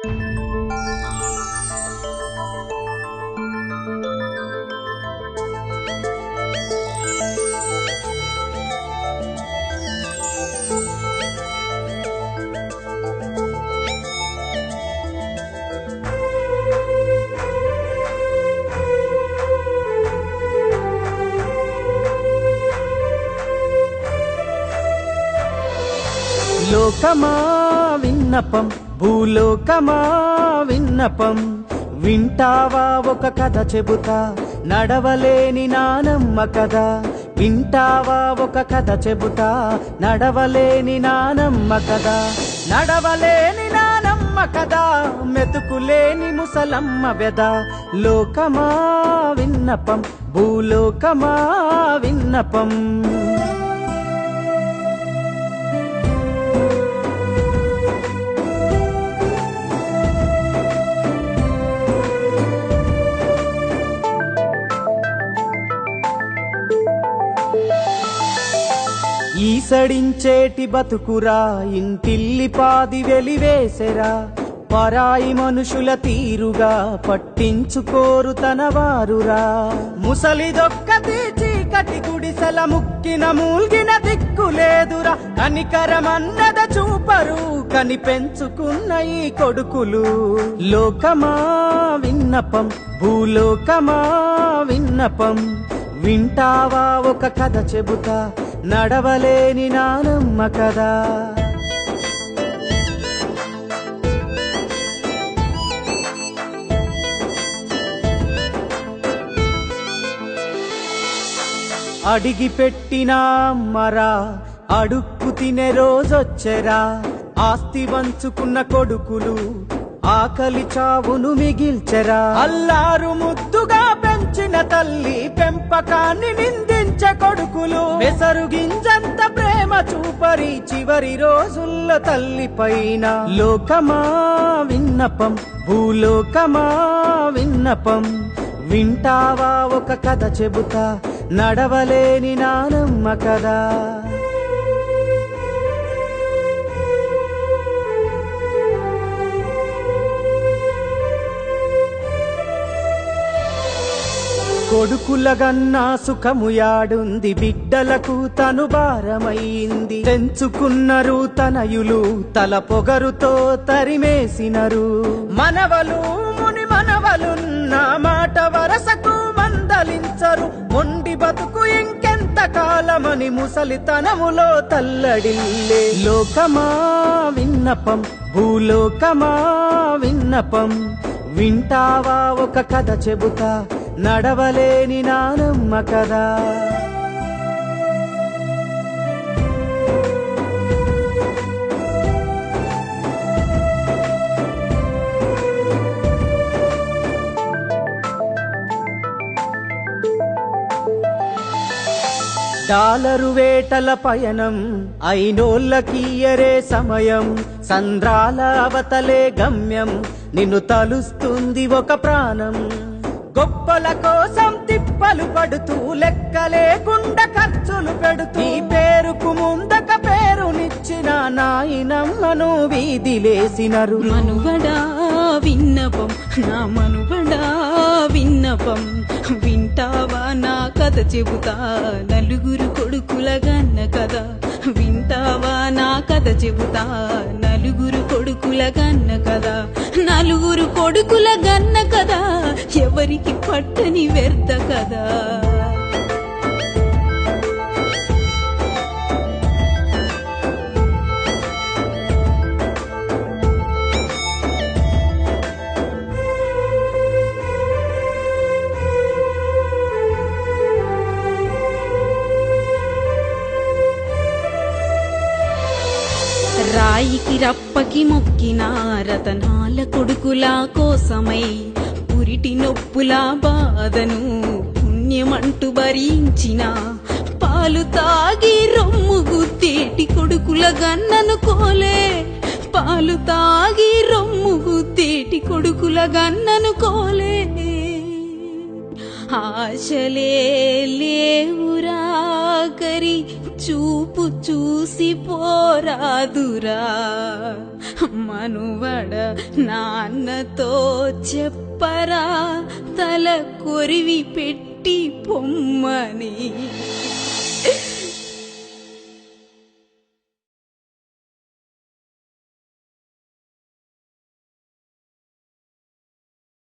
లోకమా విన్నపం, భూలోకమా విన్నపం, వింటావా ఒక కథ చెబుతా, నడవలేని నానమ్మ కథ. వింటావా ఒక కథ చెబుతా, నడవలేని నానమ్మ కథ. నడవలేని నానమ్మ కథ, మెతుకులేని ముసలమ్మ వెద. లోకమా విన్నపం, భూలోకమా విన్నపం. ఈసడించేటి బతుకురా, ఇంటిల్లి పాది వెలివేసెరా. పరాయి మనుషుల తీరుగా పట్టించుకోరు తన వారురా. ముసలిదొక్కటి చీకటి గుడిసెల ముక్కిన మూల్గిన దిక్కులేదురా. కనికరమన్నద చూపరు కని పెంచుకున్న ఈ కొడుకులు. లోకమా విన్నపం, భూలోకమా విన్నపం, వింటావా ఒక కథ చెబుతా, నడవలేని నానమ్మ కదా. అడిగి పెట్టిన అమ్మరా, అడుక్కు తినే రోజొచ్చెరా. ఆస్తి వంచుకున్న కొడుకులు ఆకలి చావును మిగిల్చెరా. అల్లారు ముద్దుగా పెంచిన తల్లి పెంపకాన్ని నిందించే కొడుకులు. పెసరు గింజంత ప్రేమ చూపరి చివరి రోజుల్లో తల్లి పైన. లోకమా విన్నపం, భూలోకమా విన్నపం, వింటావా ఒక కథ చెబుతా, నడవలేని నానమ్మ కదా. కొడుకులగన్నా సుఖము యాడుంది, బిడ్డలకు తను భారమైంది. తెంచుకున్నరు తనయులు తల పొగరుతో తరిమేసినరు. మనవలు ముని మనవలున్న మాట వరసకు మందలించరు. మొండి బతుకు ఇంకెంత కాలమని ముసలితనములో తల్లడిల్లే. లోకమా విన్నపం, భూలోకమా విన్నపం, వింటావా ఒక కథ చెబుతా, నడవలేని నానమ్మ కదా. డాలరు వేటల పయనం అయినోళ్ళకియరే సమయం. సంద్రాల అవతలే గమ్యం, నిన్ను తలుస్తుంది ఒక ప్రాణం. గొప్పల కోసం తిప్పలు పడుతూ లెక్కలేకుండా ఖర్చులు పెడుతూ ఈ పేరుకు ముందక పేరునిచ్చిన నాయనమ్మను వీధిలేసినరు. మనువడా విన్నపం, నా మనువడా విన్నపం, వింటావా నా కథ చెబుతా, నలుగురు కొడుకుల గన్న కదా. వింటావా నా కథ చెబుతా, నలుగురు కొడుకుల గన్న కదా. నలుగురు కొడుకుల గన్న కదా, ఎవరికి పట్టని వ్యర్థ కదా. రాయికి రప్పకి మొక్కిన రతనాల కొడుకుల కోసమై, పురిటి నొప్పుల బాధను పుణ్యమంటూ భరించిన, పాలు తాగి రొమ్ము గుద్దేటి కొడుకుల గన్నను కోలే. పాలు తాగి రొమ్ము గుద్దేటి కొడుకుల గన్నను కోలే. ఆశలే లేవురా కరి చూపు చూసి పోరాదురా మనువడ నాన్నతో చెప్పరా తల కొరివి పెట్టి పొమ్మని